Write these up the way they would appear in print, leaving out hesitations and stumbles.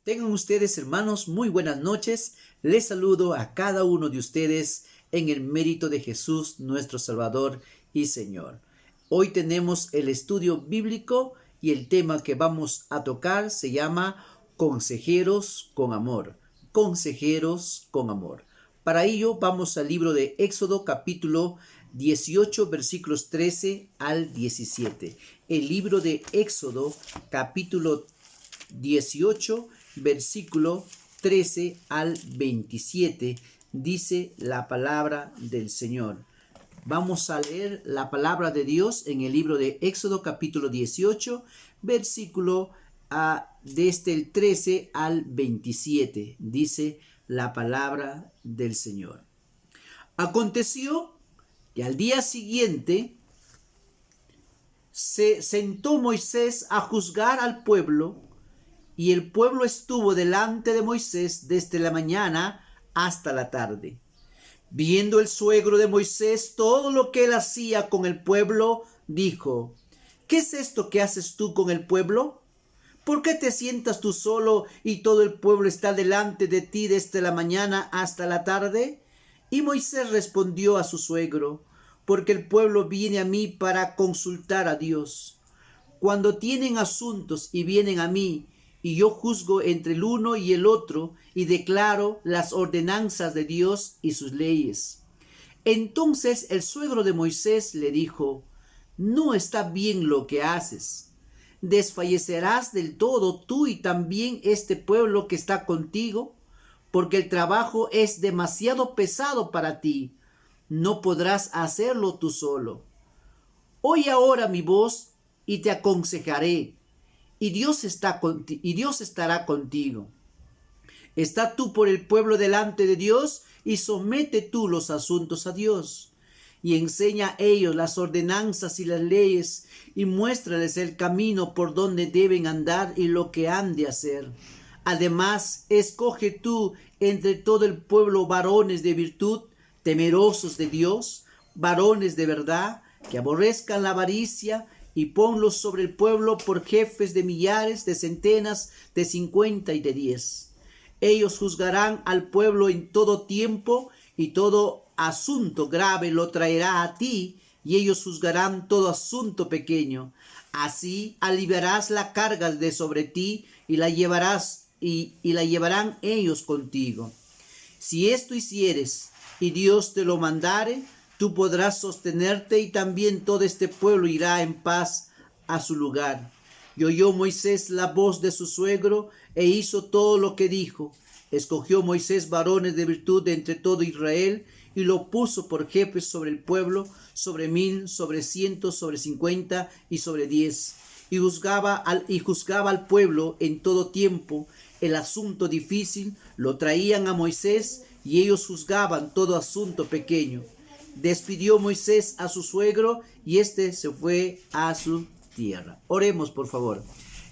Tengan ustedes, hermanos, muy buenas noches. Les saludo a cada uno de ustedes en el mérito de Jesús, nuestro Salvador y Señor. Hoy tenemos el estudio bíblico y el tema que vamos a tocar se llama Consejeros con Amor. Consejeros con Amor. Para ello vamos al libro de Éxodo capítulo 18 versículos 13 al 17. El libro de Éxodo capítulo 18 versículo 13 al 27 dice la palabra del Señor. Vamos a leer la palabra de Dios en el libro de Éxodo capítulo 18 versículo desde el 13 al 27 dice la palabra del Señor. Aconteció que al día siguiente se sentó Moisés a juzgar al pueblo, y el pueblo estuvo delante de Moisés desde la mañana hasta la tarde. Viendo el suegro de Moisés todo lo que él hacía con el pueblo, dijo: ¿Qué es esto que haces tú con el pueblo? ¿Por qué te sientas tú solo y todo el pueblo está delante de ti desde la mañana hasta la tarde? Y Moisés respondió a su suegro: porque el pueblo viene a mí para consultar a Dios. Cuando tienen asuntos y vienen a mí, y yo juzgo entre el uno y el otro, y declaro las ordenanzas de Dios y sus leyes. Entonces el suegro de Moisés le dijo: no está bien lo que haces. ¿Desfallecerás del todo tú y también este pueblo que está contigo? Porque el trabajo es demasiado pesado para ti. No podrás hacerlo tú solo. Oye ahora mi voz y te aconsejaré, y Dios estará contigo. Está tú por el pueblo delante de Dios y somete tú los asuntos a Dios. Y enseña a ellos las ordenanzas y las leyes y muéstrales el camino por donde deben andar y lo que han de hacer. Además, escoge tú entre todo el pueblo varones de virtud, temerosos de Dios, varones de verdad, que aborrezcan la avaricia, y ponlos sobre el pueblo por jefes de millares, de centenas, de 50 y de 10. Ellos juzgarán al pueblo en todo tiempo, y todo asunto grave lo traerá a ti, y ellos juzgarán todo asunto pequeño. Así aliviarás la carga de sobre ti, y la llevarás y la llevarán ellos contigo. Si esto hicieres y Dios te lo mandare, tú podrás sostenerte, y también todo este pueblo irá en paz a su lugar. Y oyó Moisés la voz de su suegro e hizo todo lo que dijo. Escogió Moisés varones de virtud de entre todo Israel y lo puso por jefes sobre el pueblo, sobre 1000, sobre 100, sobre 50 y sobre 10. Y juzgaba al pueblo en todo tiempo. El asunto difícil lo traían a Moisés, y ellos juzgaban todo asunto pequeño. Despidió Moisés a su suegro, y éste se fue a su tierra. Oremos, por favor.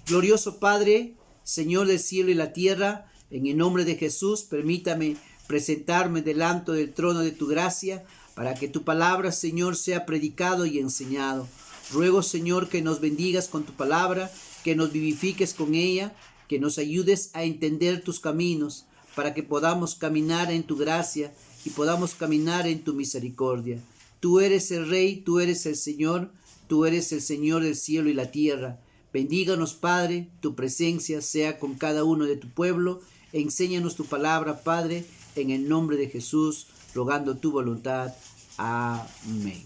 Glorioso Padre, Señor del cielo y la tierra, en el nombre de Jesús, permítame presentarme delante del trono de tu gracia, para que tu palabra, Señor, sea predicado y enseñado. Ruego, Señor, que nos bendigas con tu palabra, que nos vivifiques con ella, que nos ayudes a entender tus caminos, para que podamos caminar en tu gracia y podamos caminar en tu misericordia. Tú eres el Rey, tú eres el Señor, tú eres el Señor del cielo y la tierra. Bendíganos, Padre, tu presencia sea con cada uno de tu pueblo. Enséñanos tu palabra, Padre, en el nombre de Jesús, rogando tu voluntad. Amén.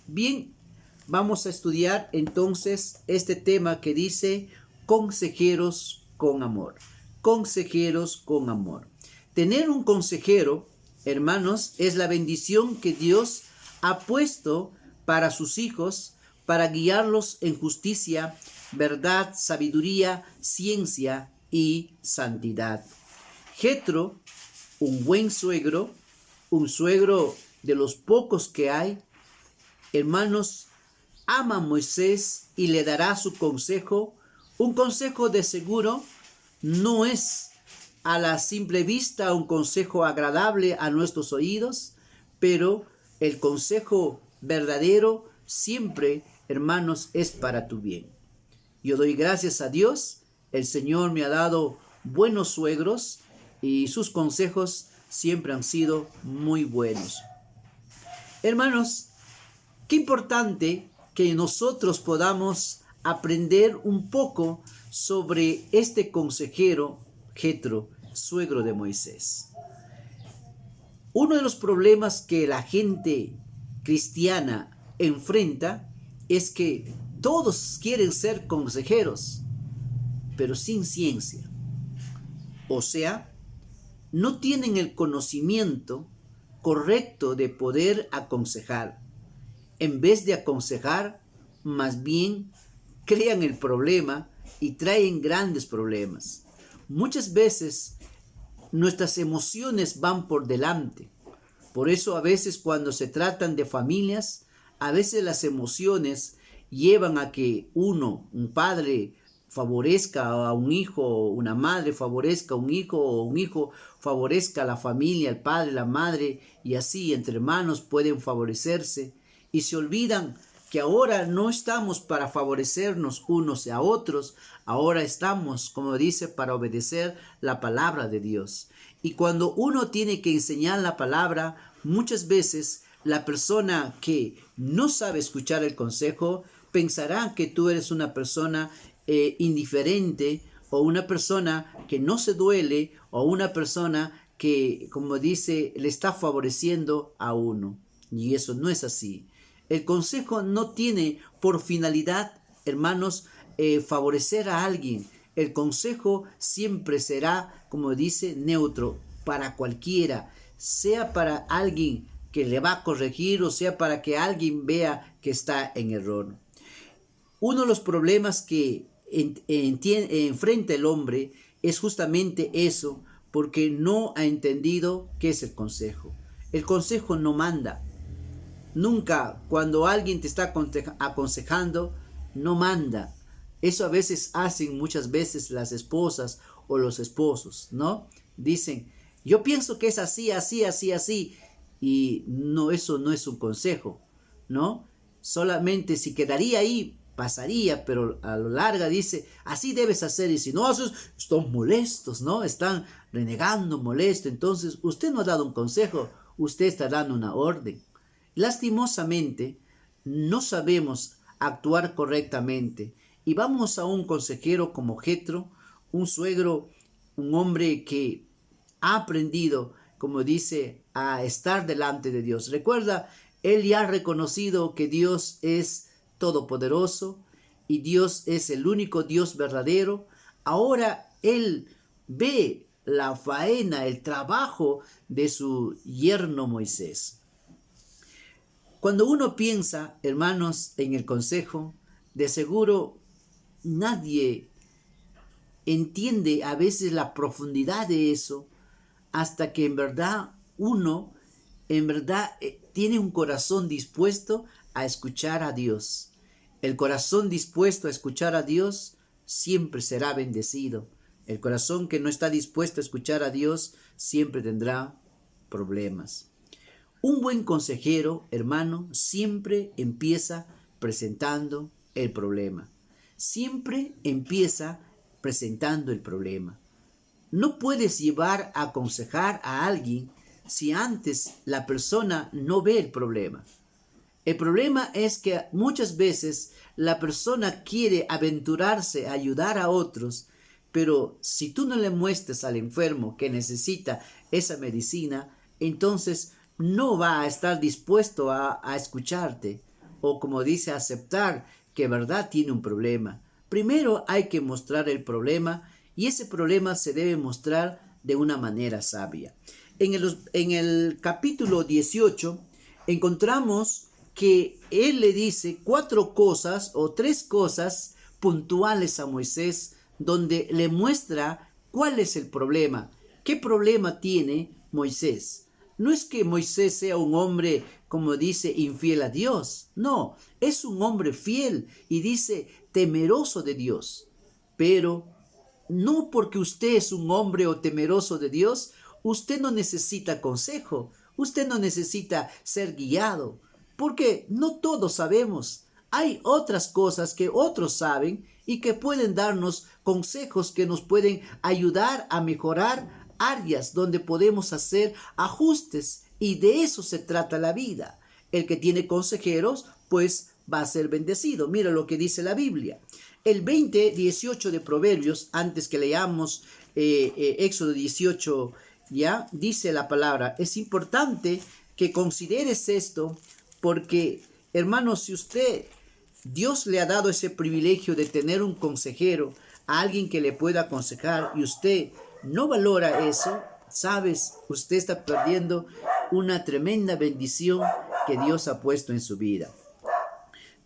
Bien, vamos a estudiar entonces este tema que dice consejeros con amor. Consejeros con amor. Tener un consejero, hermanos, es la bendición que Dios ha puesto para sus hijos, para guiarlos en justicia, verdad, sabiduría, ciencia y santidad. Jetro, un buen suegro, un suegro de los pocos que hay, hermanos, ama a Moisés y le dará su consejo. Un consejo de seguro no es a la simple vista un consejo agradable a nuestros oídos, pero el consejo verdadero siempre, hermanos, es para tu bien. Yo doy gracias a Dios. El Señor me ha dado buenos suegros y sus consejos siempre han sido muy buenos. Hermanos, qué importante que nosotros podamos aprender un poco sobre este consejero Jetro, suegro de Moisés. Uno de los problemas que la gente cristiana enfrenta es que todos quieren ser consejeros, pero sin ciencia. O sea, no tienen el conocimiento correcto de poder aconsejar. En vez de aconsejar, más bien crean el problema y traen grandes problemas. Muchas veces nuestras emociones van por delante. Por eso a veces cuando se tratan de familias, a veces las emociones llevan a que un padre favorezca a un hijo, una madre favorezca a un hijo, o un hijo favorezca a la familia, el padre, la madre, y así entre hermanos pueden favorecerse. Y se olvidan que ahora no estamos para favorecernos unos a otros, ahora estamos, como dice, para obedecer la palabra de Dios. Y cuando uno tiene que enseñar la palabra, muchas veces la persona que no sabe escuchar el consejo pensará que tú eres una persona indiferente, o una persona que no se duele, o una persona que, como dice, le está favoreciendo a uno. Y eso no es así. El consejo no tiene por finalidad, hermanos, favorecer a alguien. El consejo siempre será, como dice, neutro para cualquiera, sea para alguien que le va a corregir o sea para que alguien vea que está en error. Uno de los problemas que enfrenta el hombre es justamente eso, porque no ha entendido qué es el consejo. El consejo no manda. Nunca cuando alguien te está aconsejando, no manda. Eso a veces hacen muchas veces las esposas o los esposos, ¿no? Dicen, yo pienso que es así, así, así, así. Y no, eso no es un consejo, ¿no? Solamente si quedaría ahí, pasaría, pero a lo largo dice, así debes hacer. Y si no haces, están molestos, ¿no? Están renegando, molestos. Entonces, usted no ha dado un consejo, usted está dando una orden. Lastimosamente, no sabemos actuar correctamente y vamos a un consejero como Jetro, un suegro, un hombre que ha aprendido, como dice, a estar delante de Dios. Recuerda, él ya ha reconocido que Dios es todopoderoso y Dios es el único Dios verdadero. Ahora él ve la faena, el trabajo de su yerno Moisés. Cuando uno piensa, hermanos, en el consejo, de seguro nadie entiende a veces la profundidad de eso, hasta que en verdad uno, tiene un corazón dispuesto a escuchar a Dios. El corazón dispuesto a escuchar a Dios siempre será bendecido. El corazón que no está dispuesto a escuchar a Dios siempre tendrá problemas. Un buen consejero, hermano, siempre empieza presentando el problema. Siempre empieza presentando el problema. No puedes llevar a aconsejar a alguien si antes la persona no ve el problema. El problema es que muchas veces la persona quiere aventurarse a ayudar a otros, pero si tú no le muestras al enfermo que necesita esa medicina, entonces no va a estar dispuesto a escucharte, o como dice, a aceptar que verdad tiene un problema. Primero hay que mostrar el problema, y ese problema se debe mostrar de una manera sabia. En el capítulo 18 encontramos que él le dice 4 cosas o 3 cosas puntuales a Moisés, donde le muestra cuál es el problema. ¿Qué problema tiene Moisés? No es que Moisés sea un hombre, como dice, infiel a Dios. No, es un hombre fiel y dice temeroso de Dios. Pero no porque usted es un hombre o temeroso de Dios, usted no necesita consejo, usted no necesita ser guiado, porque no todos sabemos. Hay otras cosas que otros saben y que pueden darnos consejos que nos pueden ayudar a mejorar áreas donde podemos hacer ajustes, y de eso se trata la vida. El que tiene consejeros, pues va a ser bendecido. Mira lo que dice la Biblia. El 20:18 de Proverbios, antes que leamos Éxodo 18, ya dice la palabra. Es importante que consideres esto porque, hermanos, si Dios le ha dado ese privilegio de tener un consejero, a alguien que le pueda aconsejar, y usted no valora eso, sabes, usted está perdiendo una tremenda bendición que Dios ha puesto en su vida.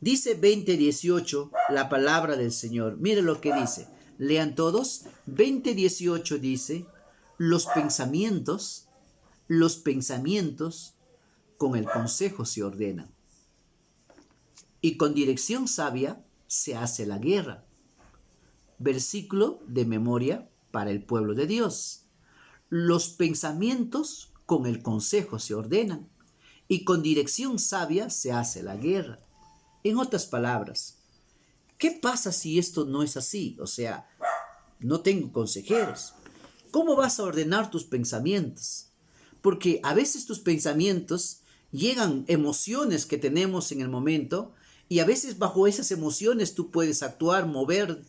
Dice 20:18 la palabra del Señor. Mire lo que dice. Lean todos. 20:18 dice, los pensamientos con el consejo se ordenan, y con dirección sabia se hace la guerra. Versículo de memoria para el pueblo de Dios. Los pensamientos con el consejo se ordenan, y con dirección sabia se hace la guerra. En otras palabras, ¿qué pasa si esto no es así? O sea, no tengo consejeros. ¿Cómo vas a ordenar tus pensamientos? Porque a veces tus pensamientos llegan emociones que tenemos en el momento, y a veces bajo esas emociones tú puedes actuar, mover,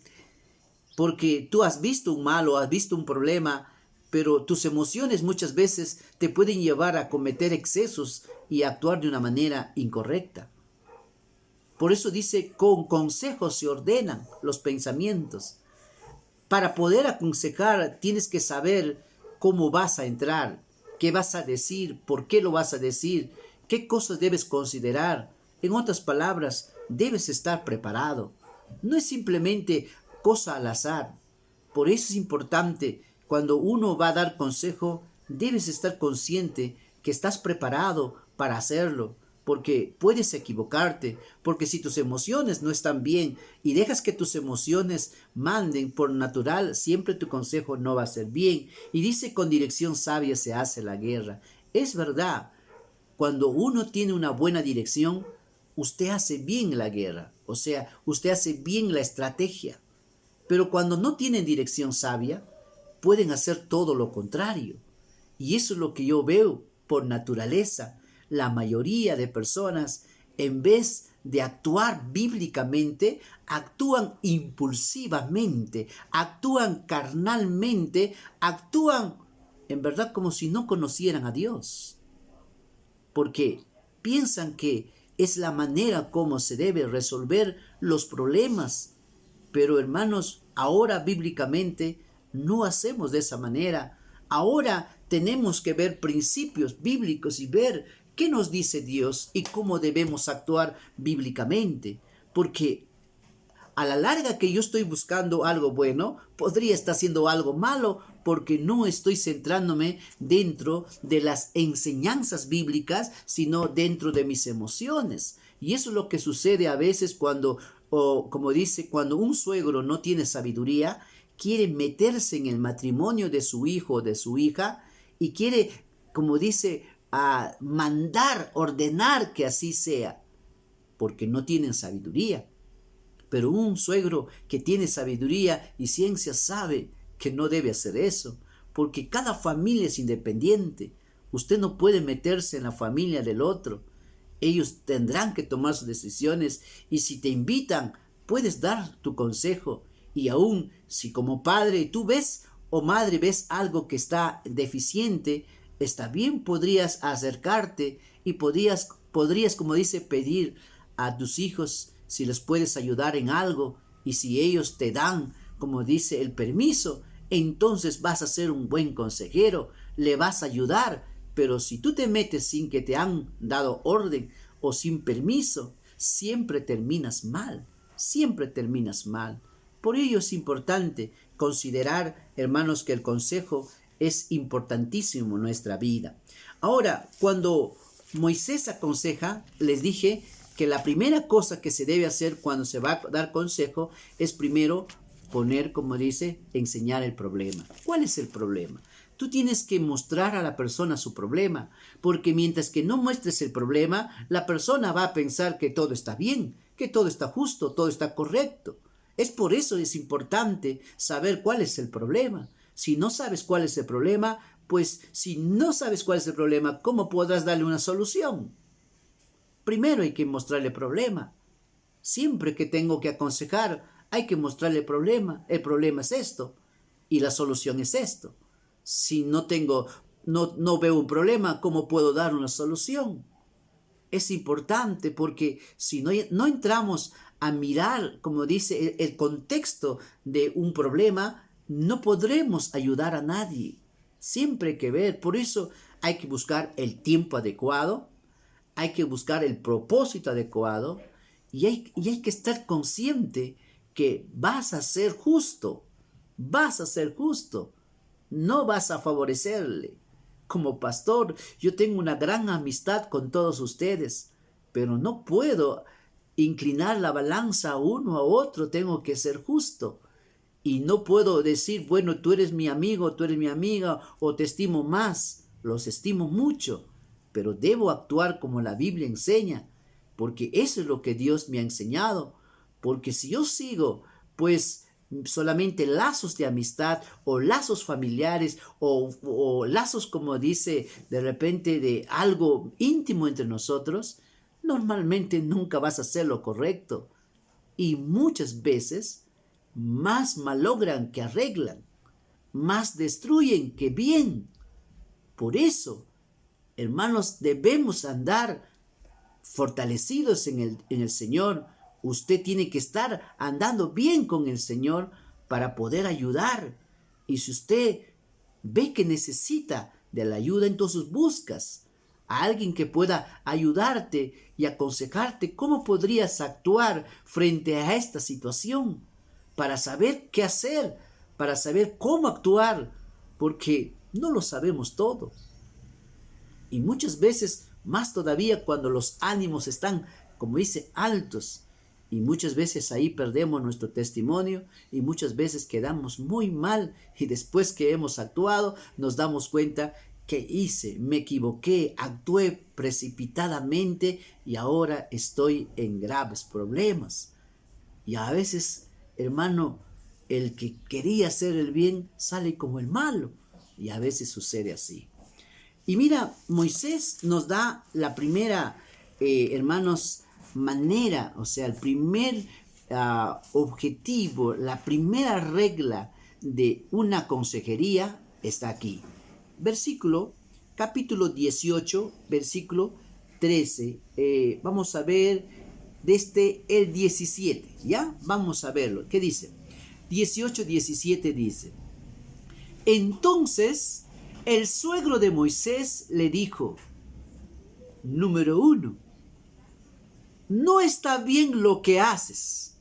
porque tú has visto un mal o has visto un problema, pero tus emociones muchas veces te pueden llevar a cometer excesos y a actuar de una manera incorrecta. Por eso dice, con consejos se ordenan los pensamientos. Para poder aconsejar tienes que saber cómo vas a entrar, qué vas a decir, por qué lo vas a decir, qué cosas debes considerar. En otras palabras, debes estar preparado. No es simplemente cosa al azar. Por eso es importante, cuando uno va a dar consejo, debes estar consciente que estás preparado para hacerlo, porque puedes equivocarte, porque si tus emociones no están bien y dejas que tus emociones manden por natural, siempre tu consejo no va a ser bien. Y dice, con dirección sabia se hace la guerra. Es verdad, cuando uno tiene una buena dirección, usted hace bien la guerra, o sea, usted hace bien la estrategia. Pero cuando no tienen dirección sabia, pueden hacer todo lo contrario. Y eso es lo que yo veo por naturaleza. La mayoría de personas, en vez de actuar bíblicamente, actúan impulsivamente, actúan carnalmente, actúan en verdad como si no conocieran a Dios. Porque piensan que es la manera como se debe resolver los problemas. Pero hermanos, ahora bíblicamente no hacemos de esa manera. Ahora tenemos que ver principios bíblicos y ver qué nos dice Dios y cómo debemos actuar bíblicamente. Porque a la larga que yo estoy buscando algo bueno, podría estar haciendo algo malo porque no estoy centrándome dentro de las enseñanzas bíblicas, sino dentro de mis emociones. Y eso es lo que sucede a veces cuando, como dice, cuando un suegro no tiene sabiduría, quiere meterse en el matrimonio de su hijo o de su hija y quiere, como dice, mandar, ordenar que así sea, porque no tienen sabiduría. Pero un suegro que tiene sabiduría y ciencia sabe que no debe hacer eso, porque cada familia es independiente. Usted no puede meterse en la familia del otro. Ellos tendrán que tomar sus decisiones, y si te invitan, puedes dar tu consejo. Y aún si como padre tú ves o madre ves algo que está deficiente, está bien, podrías acercarte y podrías, como dice, pedir a tus hijos si les puedes ayudar en algo, y si ellos te dan, como dice, el permiso, entonces vas a ser un buen consejero, le vas a ayudar. Pero si tú te metes sin que te han dado orden o sin permiso, siempre terminas mal, siempre terminas mal. Por ello es importante considerar, hermanos, que el consejo es importantísimo en nuestra vida. Ahora, cuando Moisés aconseja, les dije que la primera cosa que se debe hacer cuando se va a dar consejo es primero poner, como dice, enseñar el problema. ¿Cuál es el problema? Tú tienes que mostrar a la persona su problema, porque mientras que no muestres el problema, la persona va a pensar que todo está bien, que todo está justo, todo está correcto. Es por eso es importante saber cuál es el problema. Si no sabes cuál es el problema, pues si no sabes cuál es el problema, ¿cómo podrás darle una solución? Primero hay que mostrarle el problema. Siempre que tengo que aconsejar, hay que mostrarle el problema. El problema es esto y la solución es esto. Si no veo un problema, ¿cómo puedo dar una solución? Es importante porque si no entramos a mirar, como dice, el contexto de un problema, no podremos ayudar a nadie. Siempre hay que ver, por eso hay que buscar el tiempo adecuado, hay que buscar el propósito adecuado y hay que estar consciente que vas a ser justo, no vas a favorecerle. Como pastor, yo tengo una gran amistad con todos ustedes, pero no puedo inclinar la balanza a uno a otro, tengo que ser justo. Y no puedo decir, bueno, tú eres mi amigo, tú eres mi amiga, o te estimo más, los estimo mucho, pero debo actuar como la Biblia enseña, porque eso es lo que Dios me ha enseñado. Porque si yo sigo, pues solamente lazos de amistad o lazos familiares o lazos, como dice, de repente de algo íntimo entre nosotros, normalmente nunca vas a hacer lo correcto. Y muchas veces más malogran que arreglan, más destruyen que bien. Por eso, hermanos, debemos andar fortalecidos en el Señor. Usted tiene que estar andando bien con el Señor para poder ayudar. Y si usted ve que necesita de la ayuda, entonces buscas a alguien que pueda ayudarte y aconsejarte cómo podrías actuar frente a esta situación, para saber qué hacer, para saber cómo actuar, porque no lo sabemos todo. Y muchas veces, más todavía cuando los ánimos están, como dice, altos, y muchas veces ahí perdemos nuestro testimonio y muchas veces quedamos muy mal y después que hemos actuado nos damos cuenta que hice, me equivoqué, actué precipitadamente y ahora estoy en graves problemas. Y a veces, hermano, el que quería hacer el bien sale como el malo y a veces sucede así. Y mira, Moisés nos da la primera, hermanos, manera, o sea, el primer objetivo, la primera regla de una consejería está aquí. Capítulo 18, versículo 13. Vamos a ver desde el 17, ¿ya? Vamos a verlo. ¿Qué dice? 18:17 dice: Entonces el suegro de Moisés le dijo, número 1, no está bien lo que haces.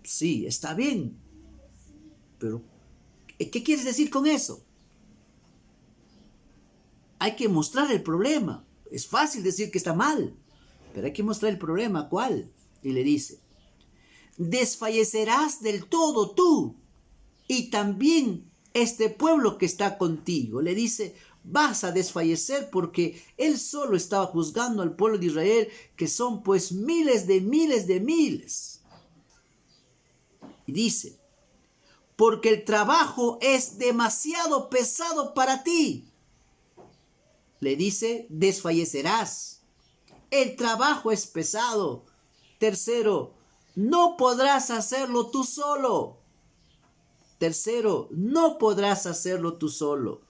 Sí, está bien, pero ¿qué quieres decir con eso? Hay que mostrar el problema. Es fácil decir que está mal, pero hay que mostrar el problema. ¿Cuál? Y le dice, desfallecerás del todo tú y también este pueblo que está contigo. Le dice, vas a desfallecer porque él solo estaba juzgando al pueblo de Israel, que son pues miles de miles de miles. Y dice, porque el trabajo es demasiado pesado para ti. Le dice, desfallecerás. El trabajo es pesado. Tercero, no podrás hacerlo tú solo. Tercero, no podrás hacerlo tú solo.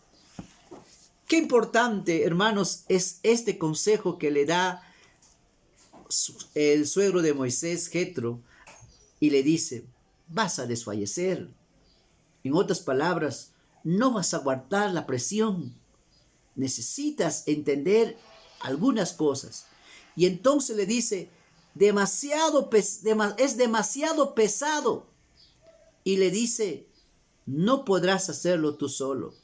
Qué importante, hermanos, es este consejo que le da el suegro de Moisés, Jetro, y le dice, vas a desfallecer. En otras palabras, no vas a aguantar la presión. Necesitas entender algunas cosas. Y entonces le dice, es demasiado pesado. Y le dice, no podrás hacerlo tú solo.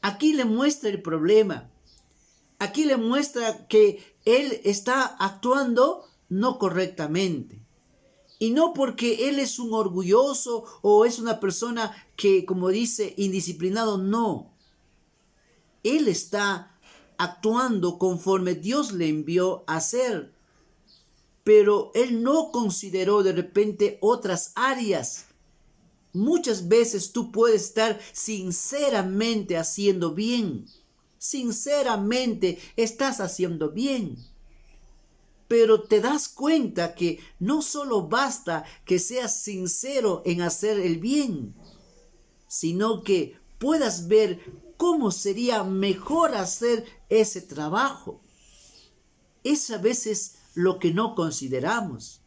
Aquí le muestra el problema. Aquí le muestra que él está actuando no correctamente. Y no porque él es un orgulloso o es una persona que, como dice, indisciplinado, no. Él está actuando conforme Dios le envió a hacer. pero él no consideró de repente otras áreas. Muchas veces tú puedes estar sinceramente haciendo bien. Sinceramente estás haciendo bien. Pero te das cuenta que no solo basta que seas sincero en hacer el bien, sino que puedas ver cómo sería mejor hacer ese trabajo. Es a veces lo que no consideramos.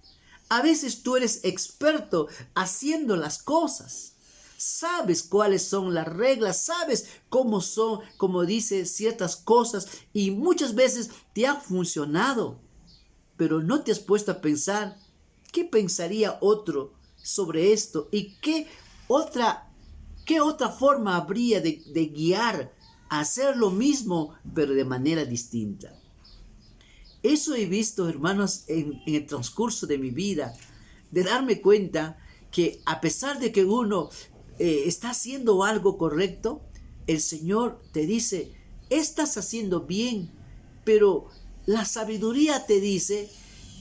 A veces tú eres experto haciendo las cosas. Sabes cuáles son las reglas, sabes cómo son, como dice ciertas cosas, y muchas veces te ha funcionado. Pero no te has puesto a pensar qué pensaría otro sobre esto y qué otra forma habría de guiar a hacer lo mismo, pero de manera distinta. Eso he visto, hermanos, en el transcurso de mi vida, de darme cuenta que a pesar de que uno está haciendo algo correcto, el Señor te dice, estás haciendo bien, pero la sabiduría te dice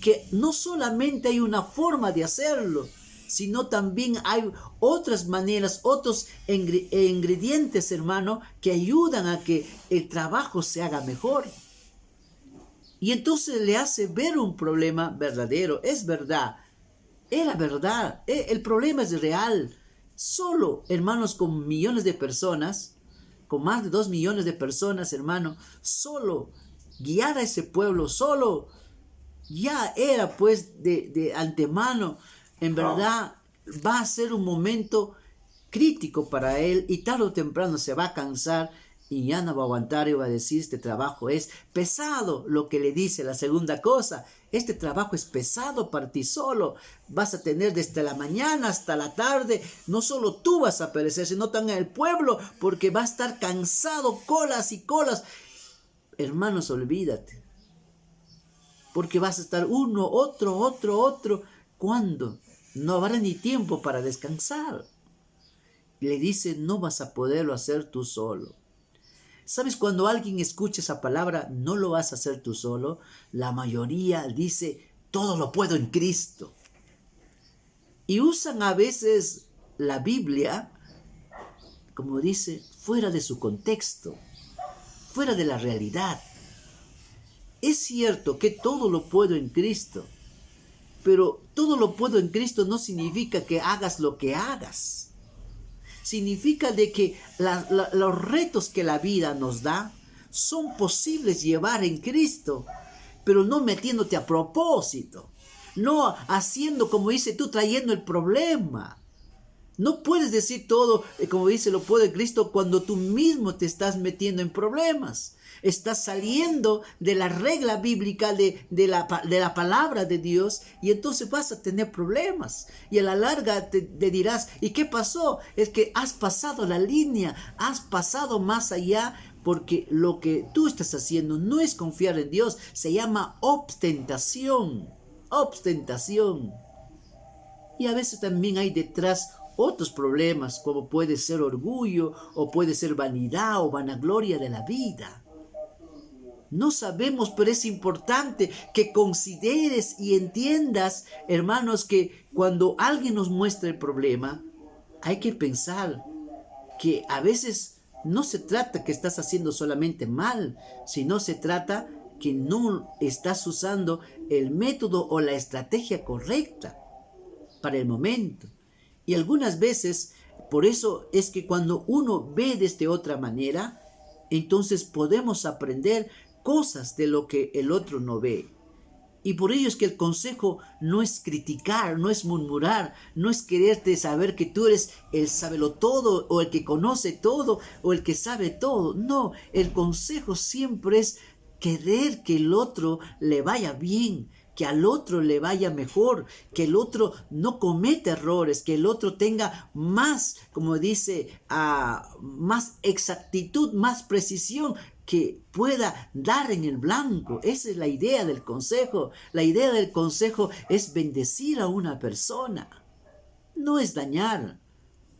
que no solamente hay una forma de hacerlo, sino también hay otras maneras, otros ingredientes, hermano, que ayudan a que el trabajo se haga mejor. Y entonces le hace ver un problema verdadero. Es verdad, es la verdad, el problema es real. Solo, hermanos, con millones de personas, con más de 2 millones de personas, hermano, solo guiar a ese pueblo, solo ya era pues de antemano, en verdad va a ser un momento crítico para él y tarde o temprano se va a cansar y ya no va a aguantar y va a decir, este trabajo es pesado. Lo que le dice la segunda cosa, este trabajo es pesado para ti solo, vas a tener desde la mañana hasta la tarde, no solo tú vas a perecer, sino también el pueblo, porque va a estar cansado, colas y colas. Hermanos, olvídate, porque vas a estar uno, otro, ¿cuándo? No habrá ni tiempo para descansar. Le dice, no vas a poderlo hacer tú solo. ¿Sabes? Cuando alguien escucha esa palabra, no lo vas a hacer tú solo, la mayoría dice, todo lo puedo en Cristo. Y usan a veces la Biblia, como dice, fuera de su contexto, fuera de la realidad. Es cierto que todo lo puedo en Cristo, pero todo lo puedo en Cristo no significa que hagas lo que hagas. Significa de que los retos que la vida nos da son posibles llevar en Cristo, pero no metiéndote a propósito, no haciendo como dice tú, trayendo el problema. No puedes decir todo, como dice, lo puedo en Cristo cuando tú mismo te estás metiendo en problemas. Estás saliendo de la regla bíblica de la palabra de Dios y entonces vas a tener problemas. Y a la larga te dirás, ¿y qué pasó? Es que has pasado la línea, has pasado más allá porque lo que tú estás haciendo no es confiar en Dios, se llama ostentación. Ostentación. Y a veces también hay detrás otros problemas, como puede ser orgullo, o puede ser vanidad o vanagloria de la vida. No sabemos, pero es importante que consideres y entiendas, hermanos, que cuando alguien nos muestra el problema, hay que pensar que a veces no se trata que estás haciendo solamente mal, sino se trata que no estás usando el método o la estrategia correcta para el momento. Y algunas veces, por eso es que cuando uno ve desde otra manera, entonces podemos aprender cosas de lo que el otro no ve. Y por ello es que el consejo no es criticar, no es murmurar, no es quererte saber que tú eres el sabelotodo o el que conoce todo o el que sabe todo. No, el consejo siempre es querer que el otro le vaya bien, que al otro le vaya mejor, que el otro no cometa errores, que el otro tenga más, como dice, más exactitud, más precisión, que pueda dar en el blanco. Esa es la idea del consejo. La idea del consejo es bendecir a una persona, no es dañar,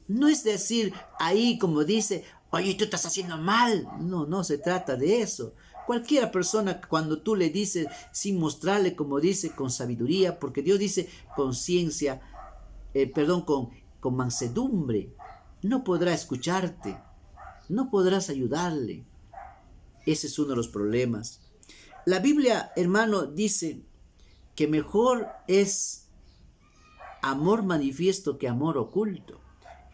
no es decir ahí como dice, oye, tú estás haciendo mal. No, no se trata de eso. Cualquiera persona, cuando tú le dices, sin mostrarle, como dice, con sabiduría, porque Dios dice con ciencia, con mansedumbre, no podrá escucharte, no podrás ayudarle. Ese es uno de los problemas. La Biblia, hermano, dice que mejor es amor manifiesto que amor oculto.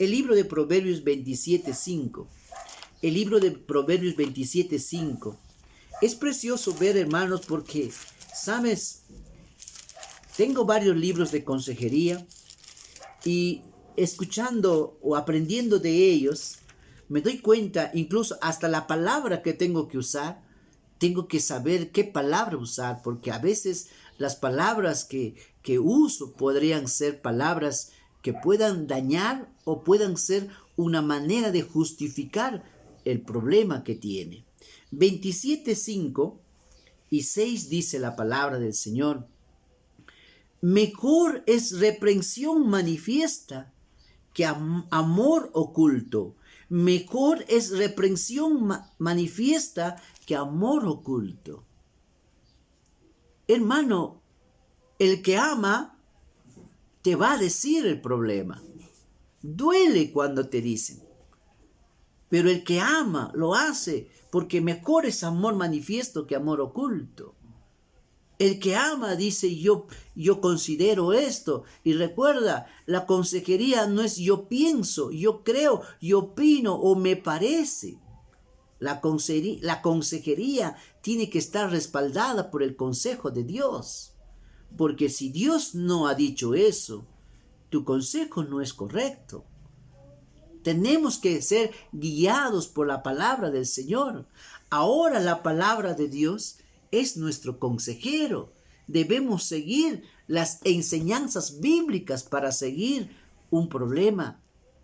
El libro de Proverbios 27:5. El libro de Proverbios 27:5. Es precioso ver, hermanos, porque, ¿sabes? Tengo varios libros de consejería y escuchando o aprendiendo de ellos, me doy cuenta, incluso hasta la palabra que tengo que usar, tengo que saber qué palabra usar, porque a veces las palabras que uso podrían ser palabras que puedan dañar o puedan ser una manera de justificar el problema que tiene. 27:5 y 6 dice la palabra del Señor: mejor es reprensión manifiesta que amor oculto. Mejor es reprensión manifiesta que amor oculto. Hermano, el que ama te va a decir el problema. Duele cuando te dicen. Pero el que ama lo hace porque mejor es amor manifiesto que amor oculto. El que ama dice yo considero esto. Y recuerda, la consejería no es yo pienso, yo creo, yo opino o me parece. La consejería tiene que estar respaldada por el consejo de Dios. Porque si Dios no ha dicho eso, tu consejo no es correcto. Tenemos que ser guiados por la palabra del Señor. Ahora la palabra de Dios es nuestro consejero. Debemos seguir las enseñanzas bíblicas para seguir un problema.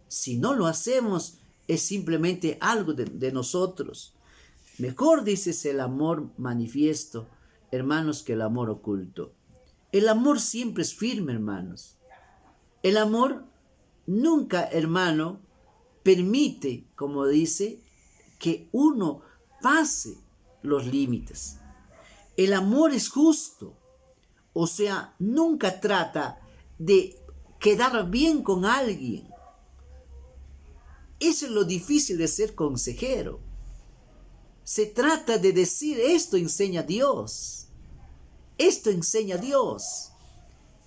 Si no lo hacemos, es simplemente algo de nosotros. Mejor, dices, el amor manifiesto, hermanos, que el amor oculto. El amor siempre es firme, hermanos. El amor nunca, hermano, permite, como dice, que uno pase los límites. El amor es justo, o sea, nunca trata de quedar bien con alguien. Eso es lo difícil de ser consejero. Se trata de decir, esto enseña Dios. Esto enseña Dios.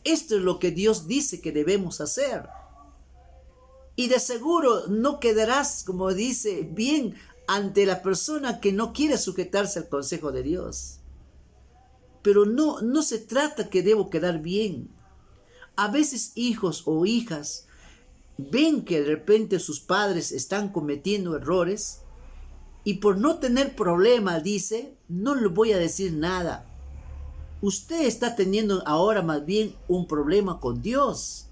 Esto es lo que Dios dice que debemos hacer. Y de seguro no quedarás, como dice, bien ante la persona que no quiere sujetarse al consejo de Dios. Pero no se trata que debo quedar bien. A veces hijos o hijas ven que de repente sus padres están cometiendo errores y por no tener problema, dice, no le voy a decir nada. Usted está teniendo ahora más bien un problema con Dios.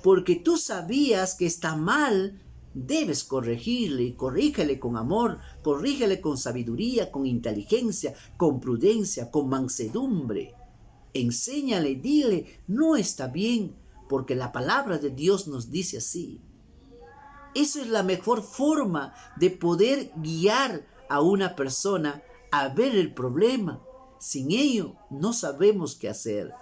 Porque tú sabías que está mal, debes corregirle, corrígele con amor, corrígele con sabiduría, con inteligencia, con prudencia, con mansedumbre. Enséñale, dile, no está bien, porque la palabra de Dios nos dice así. Esa es la mejor forma de poder guiar a una persona a ver el problema. Sin ello, no sabemos qué hacer.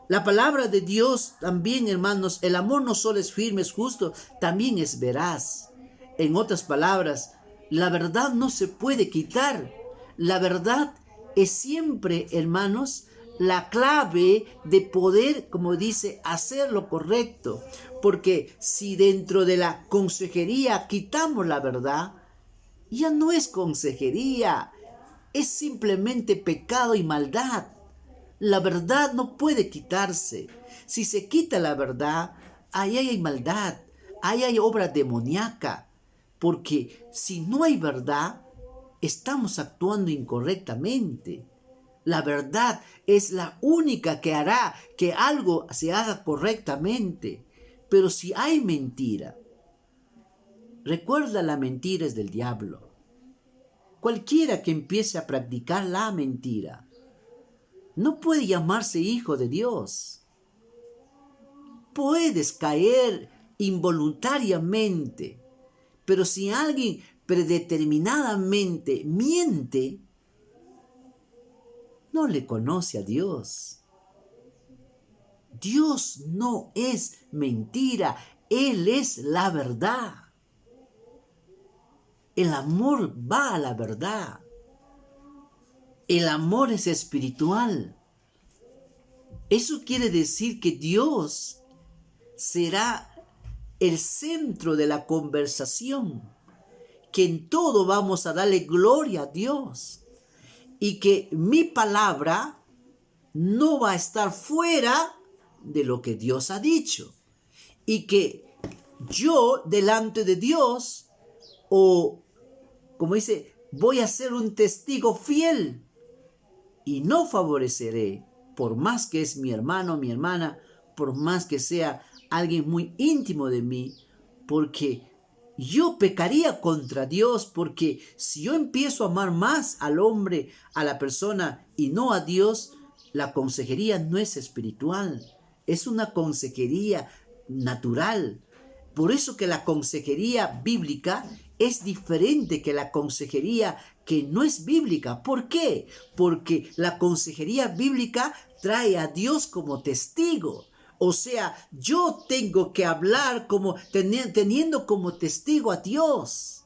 La palabra de Dios también, hermanos, el amor no solo es firme, es justo, también es veraz. En otras palabras, la verdad no se puede quitar. La verdad es siempre, hermanos, la clave de poder, como dice, hacer lo correcto. Porque si dentro de la consejería quitamos la verdad, ya no es consejería, es simplemente pecado y maldad. La verdad no puede quitarse. Si se quita la verdad, ahí hay maldad, ahí hay obra demoníaca. Porque si no hay verdad, estamos actuando incorrectamente. La verdad es la única que hará que algo se haga correctamente. Pero si hay mentira, recuerda, la mentira es del diablo. Cualquiera que empiece a practicar la mentira no puede llamarse hijo de Dios. Puedes caer involuntariamente, pero si alguien predeterminadamente miente, no le conoce a Dios. Dios no es mentira, Él es la verdad. El amor va a la verdad. El amor es espiritual. Eso quiere decir que Dios será el centro de la conversación, que en todo vamos a darle gloria a Dios y que mi palabra no va a estar fuera de lo que Dios ha dicho y que yo delante de Dios, o como dice, voy a ser un testigo fiel y no favoreceré, por más que es mi hermano, mi hermana, por más que sea alguien muy íntimo de mí, porque yo pecaría contra Dios, porque si yo empiezo a amar más al hombre, a la persona y no a Dios, la consejería no es espiritual, es una consejería natural. Por eso que la consejería bíblica es diferente que la consejería que no es bíblica. ¿Por qué? Porque la consejería bíblica trae a Dios como testigo. O sea, yo tengo que hablar como teniendo como testigo a Dios,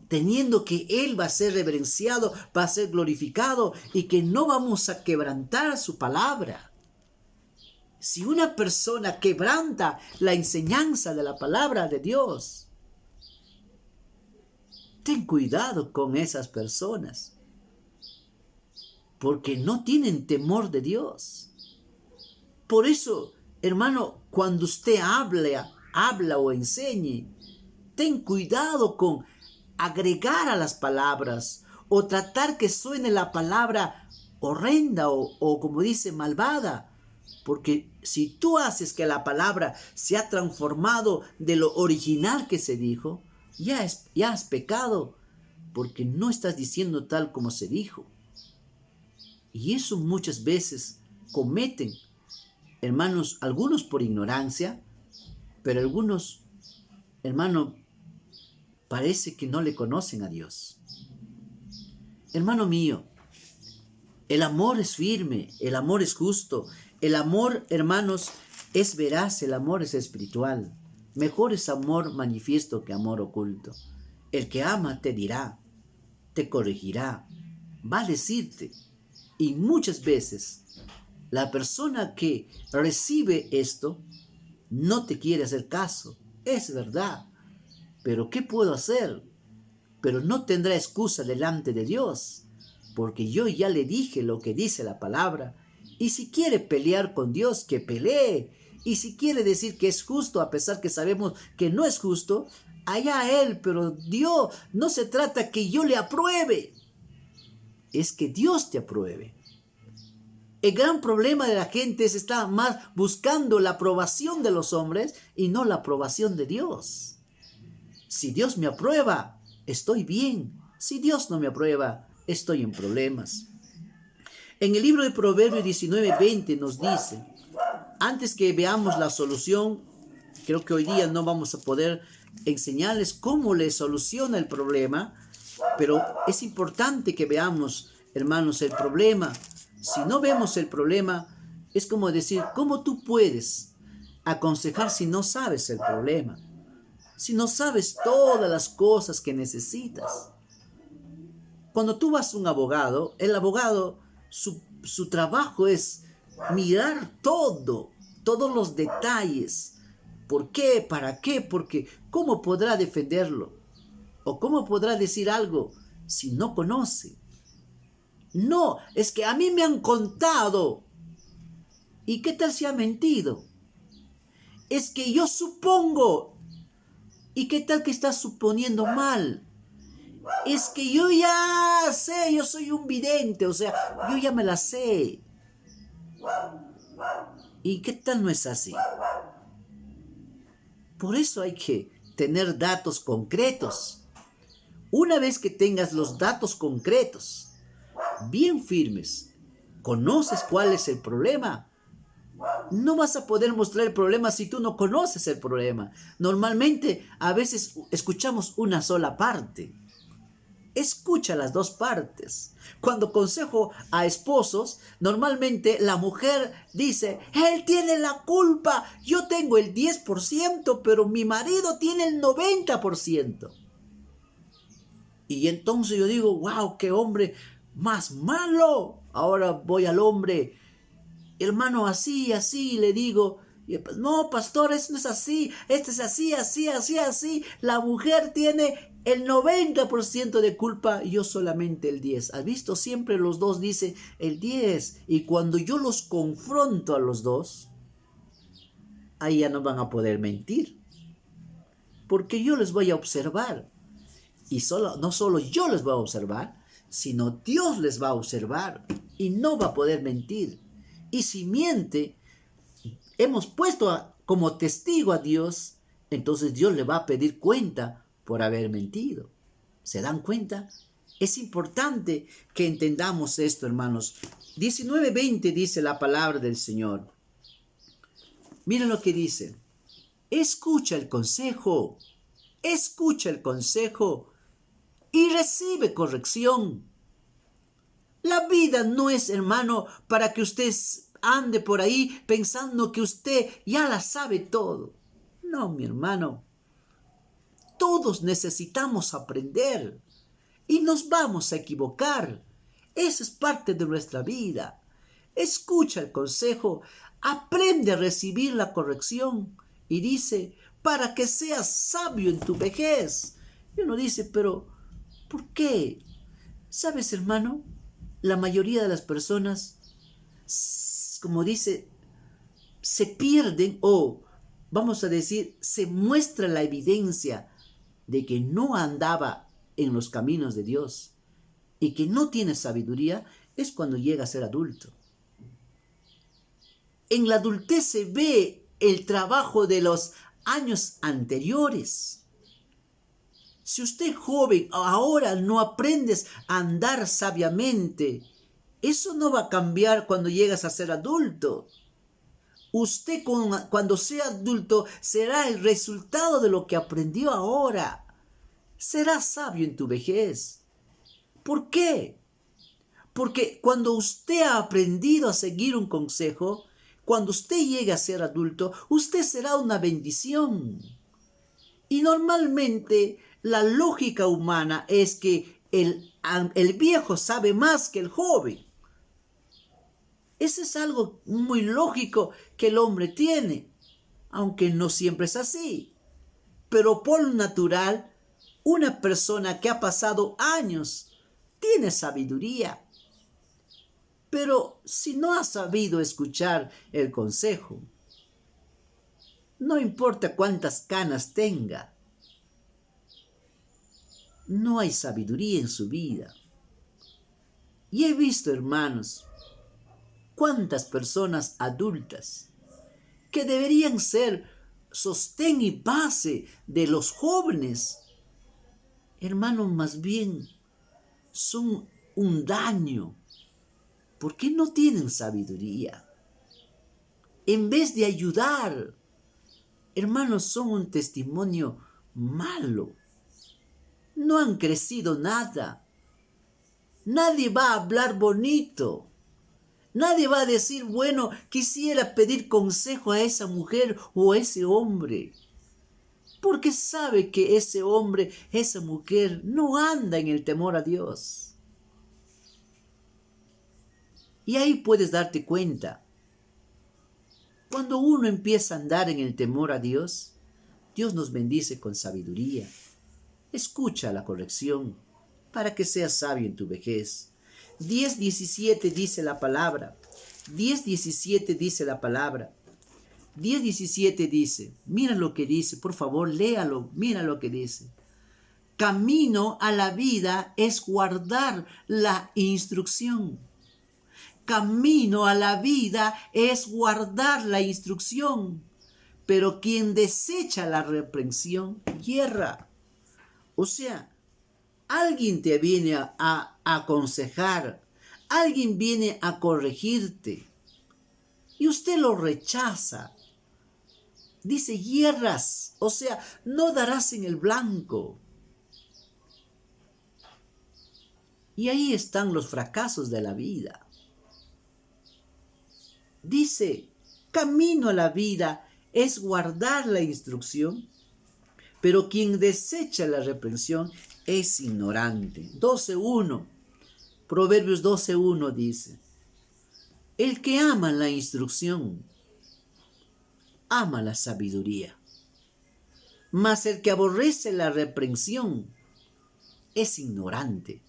teniendo que Él va a ser reverenciado, va a ser glorificado y que no vamos a quebrantar su palabra. Si una persona quebranta la enseñanza de la palabra de Dios, ten cuidado con esas personas, porque no tienen temor de Dios. Por eso, hermano, cuando usted habla o enseñe, ten cuidado con agregar a las palabras o tratar que suene la palabra horrenda o como dice, malvada. Porque si tú haces que la palabra se ha transformado de lo original que se dijo, ya has pecado, porque no estás diciendo tal como se dijo. Y eso muchas veces cometen, hermanos, algunos por ignorancia, pero algunos, hermano, parece que no le conocen a Dios. Hermano mío, el amor es firme, el amor es justo, el amor, hermanos, es veraz, el amor es espiritual. Mejor es amor manifiesto que amor oculto. El que ama te dirá, te corregirá, va a decirte. Y muchas veces la persona que recibe esto no te quiere hacer caso. Es verdad. Pero ¿qué puedo hacer? Pero no tendrá excusa delante de Dios, porque yo ya le dije lo que dice la palabra. Y si quiere pelear con Dios, que pelee. Y si quiere decir que es justo, a pesar que sabemos que no es justo, allá él, pero Dios, no se trata que yo le apruebe, es que Dios te apruebe. El gran problema de la gente es estar más buscando la aprobación de los hombres y no la aprobación de Dios. Si Dios me aprueba, estoy bien. Si Dios no me aprueba, estoy en problemas. En el libro de Proverbios 19:20 nos dice, antes que veamos la solución, creo que hoy día no vamos a poder enseñarles cómo le soluciona el problema, pero es importante que veamos, hermanos, el problema. Si no vemos el problema, es como decir, ¿cómo tú puedes aconsejar si no sabes el problema? Si no sabes todas las cosas que necesitas. Cuando tú vas a un abogado, el abogado, su trabajo es mirar todos los detalles. ¿Por qué? ¿Para qué? Porque ¿cómo podrá defenderlo? ¿O cómo podrá decir algo si no conoce? No, es que a mí me han contado. ¿Y qué tal si ha mentido? Es que yo supongo. ¿Y qué tal que estás suponiendo mal? Es que yo ya sé, yo soy un vidente, o sea, yo ya me la sé. ¿Y qué tal no es así? Por eso hay que tener datos concretos. Una vez que tengas los datos concretos, bien firmes, conoces cuál es el problema. No vas a poder mostrar el problema si tú no conoces el problema. Normalmente, a veces escuchamos una sola parte. escucha las dos partes. Cuando aconsejo a esposos, normalmente la mujer dice, él tiene la culpa, yo tengo el 10%, pero mi marido tiene el 90%. Y entonces yo digo, wow, qué hombre más malo. Ahora voy al hombre, hermano, así, así, le digo, no, pastor, eso no es así, este es así, así, así, así. La mujer tiene el 90% de culpa y yo solamente el 10%. ¿Has visto? Siempre los dos dicen el 10%. Y cuando yo los confronto a los dos, ahí ya no van a poder mentir. Porque yo les voy a observar. Y no solo yo les voy a observar, sino Dios les va a observar. Y no va a poder mentir. Y si miente, hemos puesto como testigo a Dios, entonces Dios le va a pedir cuenta por haber mentido. ¿Se dan cuenta? Es importante que entendamos esto, hermanos. 19:20 dice la palabra del Señor. Miren lo que dice. Escucha el consejo y recibe corrección. La vida no es, hermano, para que usted ande por ahí pensando que usted ya la sabe todo. No, mi hermano. Todos necesitamos aprender y nos vamos a equivocar. Eso es parte de nuestra vida. Escucha el consejo, aprende a recibir la corrección y dice, para que seas sabio en tu vejez. Y uno dice, pero ¿por qué? ¿Sabes, hermano? La mayoría de las personas, como dice, se pierden o, vamos a decir, se muestra la evidencia de que no andaba en los caminos de Dios y que no tiene sabiduría, es cuando llega a ser adulto. En la adultez se ve el trabajo de los años anteriores. Si usted joven ahora no aprendes a andar sabiamente, eso no va a cambiar cuando llegas a ser adulto. Usted cuando sea adulto será el resultado de lo que aprendió ahora. Serás sabio en tu vejez. ¿Por qué? Porque cuando usted ha aprendido a seguir un consejo, cuando usted llegue a ser adulto, usted será una bendición. Y normalmente la lógica humana es que el viejo sabe más que el joven. Eso es algo muy lógico que el hombre tiene, aunque no siempre es así. Pero por natural, una persona que ha pasado años tiene sabiduría. Pero si no ha sabido escuchar el consejo, no importa cuántas canas tenga, no hay sabiduría en su vida. Y he visto, hermanos, cuántas personas adultas que deberían ser sostén y base de los jóvenes, hermanos, más bien son un daño, porque no tienen sabiduría. En vez de ayudar, hermanos, son un testimonio malo. No han crecido nada. Nadie va a hablar bonito. Nadie va a decir, bueno, quisiera pedir consejo a esa mujer o a ese hombre. Porque sabe que ese hombre, esa mujer, no anda en el temor a Dios. Y ahí puedes darte cuenta. Cuando uno empieza a andar en el temor a Dios, Dios nos bendice con sabiduría. Escucha la corrección para que seas sabio en tu vejez. 10:17 dice la palabra. 10:17 dice la palabra. 10:17 dice, mira lo que dice, por favor, léalo, mira lo que dice. Camino a la vida es guardar la instrucción. Camino a la vida es guardar la instrucción. Pero quien desecha la reprensión, yerra. O sea, alguien te viene a aconsejar, alguien viene a corregirte y usted lo rechaza. Dice hierras, o sea, no darás en el blanco. Y ahí están los fracasos de la vida. Dice, camino a la vida es guardar la instrucción, pero quien desecha la reprensión es ignorante. 12:1, Proverbios 12:1 dice, el que ama la instrucción, ama la sabiduría, mas el que aborrece la reprensión es ignorante.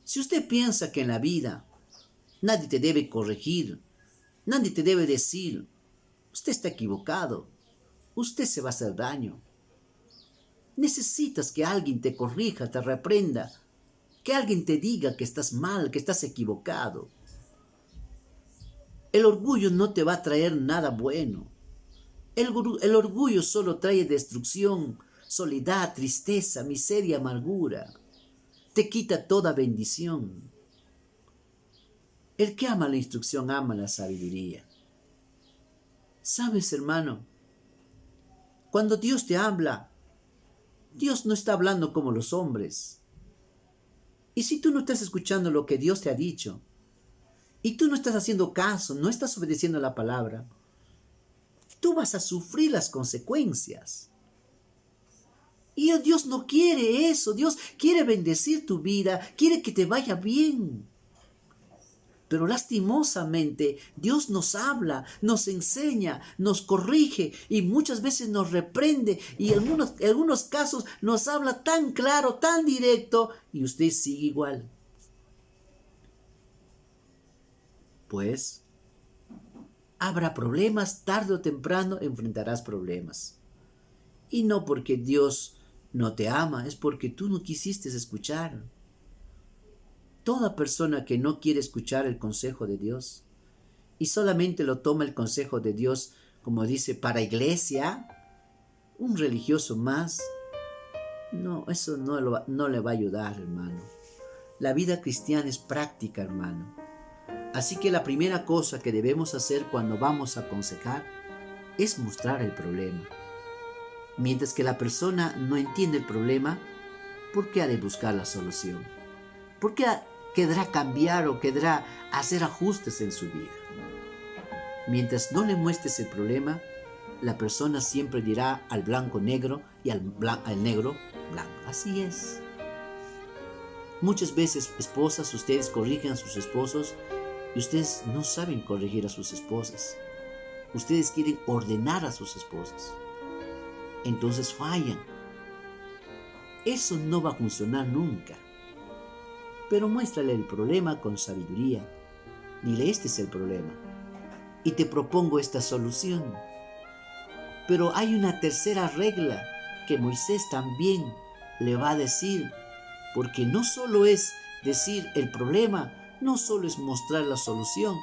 Si usted piensa que en la vida nadie te debe corregir, nadie te debe decir, usted está equivocado, usted se va a hacer daño. Necesitas que alguien te corrija, te reprenda, que alguien te diga que estás mal, que estás equivocado. El orgullo no te va a traer nada bueno. El orgullo solo trae destrucción, soledad, tristeza, miseria, amargura. Te quita toda bendición. El que ama la instrucción ama la sabiduría. ¿Sabes, hermano? Cuando Dios te habla, Dios no está hablando como los hombres. Y si tú no estás escuchando lo que Dios te ha dicho, y tú no estás haciendo caso, no estás obedeciendo la palabra, tú vas a sufrir las consecuencias. Y Dios no quiere eso. Dios quiere bendecir tu vida, quiere que te vaya bien. Pero lastimosamente Dios nos habla, nos enseña, nos corrige y muchas veces nos reprende y en algunos casos nos habla tan claro, tan directo y usted sigue igual. Pues habrá problemas, tarde o temprano enfrentarás problemas. Y no porque Dios no te ama, es porque tú no quisiste escuchar. Toda persona que no quiere escuchar el consejo de Dios y solamente lo toma el consejo de Dios, como dice, para iglesia, un religioso más, no, eso no le va a ayudar, hermano. La vida cristiana es práctica, hermano. Así que la primera cosa que debemos hacer cuando vamos a aconsejar es mostrar el problema. Mientras que la persona no entiende el problema, ¿por qué ha de buscar la solución? ¿Por qué querrá cambiar o querrá hacer ajustes en su vida? Mientras no le muestres el problema, la persona siempre dirá al blanco negro y al negro blanco. Así es. Muchas veces, esposas, ustedes corrigen a sus esposos y ustedes no saben corregir a sus esposas. Ustedes quieren ordenar a sus esposas. Entonces fallan. Eso no va a funcionar nunca. Pero muéstrale el problema con sabiduría. Dile, este es el problema. Y te propongo esta solución. Pero hay una tercera regla que Moisés también le va a decir. Porque no solo es decir el problema, no solo es mostrar la solución.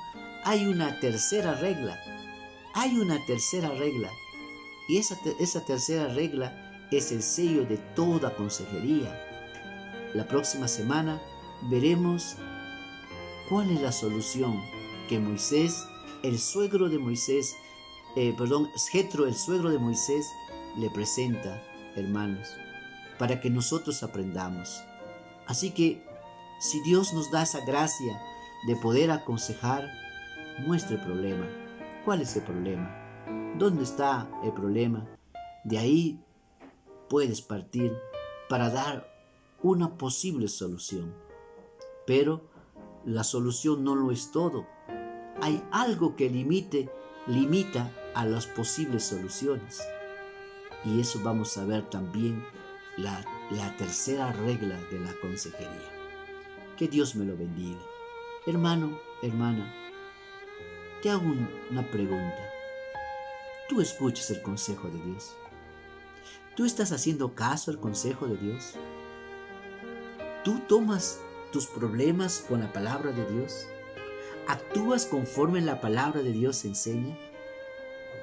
Hay una tercera regla. Hay una tercera regla. Y esa tercera regla es el sello de toda consejería. La próxima semana veremos cuál es la solución que Moisés, el suegro de Moisés, Jetro, el suegro de Moisés, le presenta, hermanos, para que nosotros aprendamos. Así que, si Dios nos da esa gracia de poder aconsejar, muestre el problema. ¿Cuál es el problema? ¿Dónde está el problema? De ahí puedes partir para dar una posible solución. Pero la solución no lo es todo. Hay algo que limita a las posibles soluciones. Y eso vamos a ver también la tercera regla de la consejería. Que Dios me lo bendiga. Hermano, hermana, te hago una pregunta. ¿Tú escuchas el consejo de Dios? ¿Tú estás haciendo caso al consejo de Dios? ¿Tú tomas tus problemas con la palabra de Dios? ¿Actúas conforme la palabra de Dios enseña?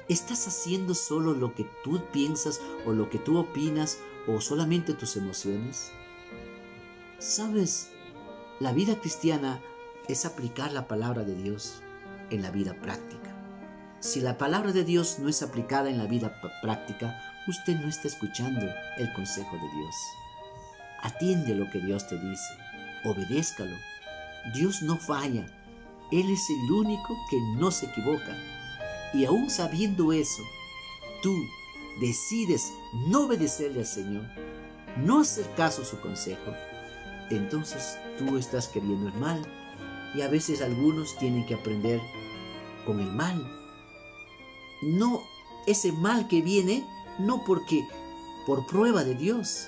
¿Estás haciendo solo lo que tú piensas o lo que tú opinas o solamente tus emociones? ¿Sabes? La vida cristiana es aplicar la palabra de Dios en la vida práctica. Si la palabra de Dios no es aplicada en la vida práctica, usted no está escuchando el consejo de Dios. atiende lo que Dios te dice, obedézcalo. Dios no falla, Él es el único que no se equivoca. Y aún sabiendo eso, tú decides no obedecerle al Señor, no hacer caso a su consejo, entonces tú estás queriendo el mal. Y a veces algunos tienen que aprender con el mal. No ese mal que viene, no porque por prueba de Dios,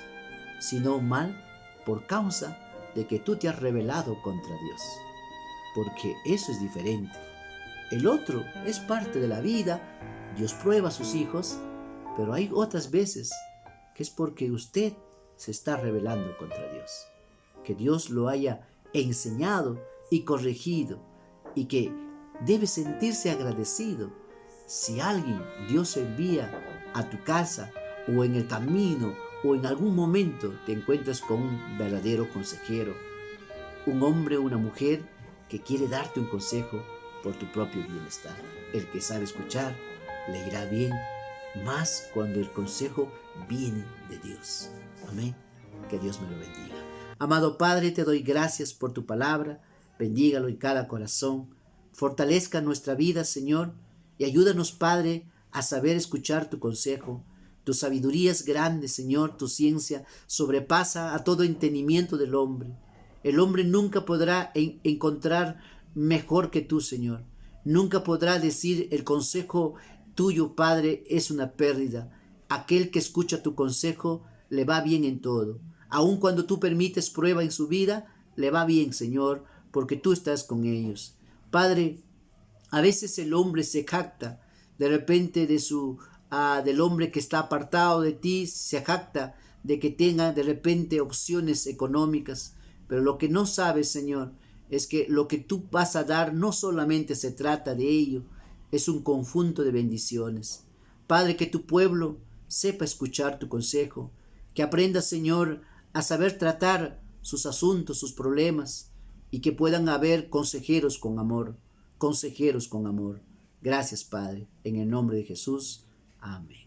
sino mal por causa de que tú te has rebelado contra Dios. Porque eso es diferente. El otro es parte de la vida, Dios prueba a sus hijos, pero hay otras veces que es porque usted se está rebelando contra Dios. Que Dios lo haya enseñado y corregido, y que debe sentirse agradecido si alguien Dios envía a tu casa o en el camino o en algún momento te encuentras con un verdadero consejero, un hombre o una mujer que quiere darte un consejo por tu propio bienestar. El que sabe escuchar le irá bien, más cuando el consejo viene de Dios. Amén. Que Dios me lo bendiga. Amado Padre, te doy gracias por tu palabra. Bendígalo en cada corazón. Fortalezca nuestra vida, Señor, y ayúdanos, Padre, a saber escuchar tu consejo. Tu sabiduría es grande, Señor, tu ciencia sobrepasa a todo entendimiento del hombre. El hombre nunca podrá encontrar mejor que tú, Señor. Nunca podrá decir el consejo tuyo, Padre, es una pérdida. Aquel que escucha tu consejo le va bien en todo. Aun cuando tú permites prueba en su vida, le va bien, Señor, porque tú estás con ellos. Padre, a veces el hombre se jacta de repente del hombre que está apartado de ti, se jacta de que tenga de repente opciones económicas, pero lo que no sabes, Señor, es que lo que tú vas a dar no solamente se trata de ello, es un conjunto de bendiciones. Padre, que tu pueblo sepa escuchar tu consejo, que aprenda, Señor, a saber tratar sus asuntos, sus problemas, y que puedan haber consejeros con amor, consejeros con amor. Gracias, Padre, en el nombre de Jesús. Amén.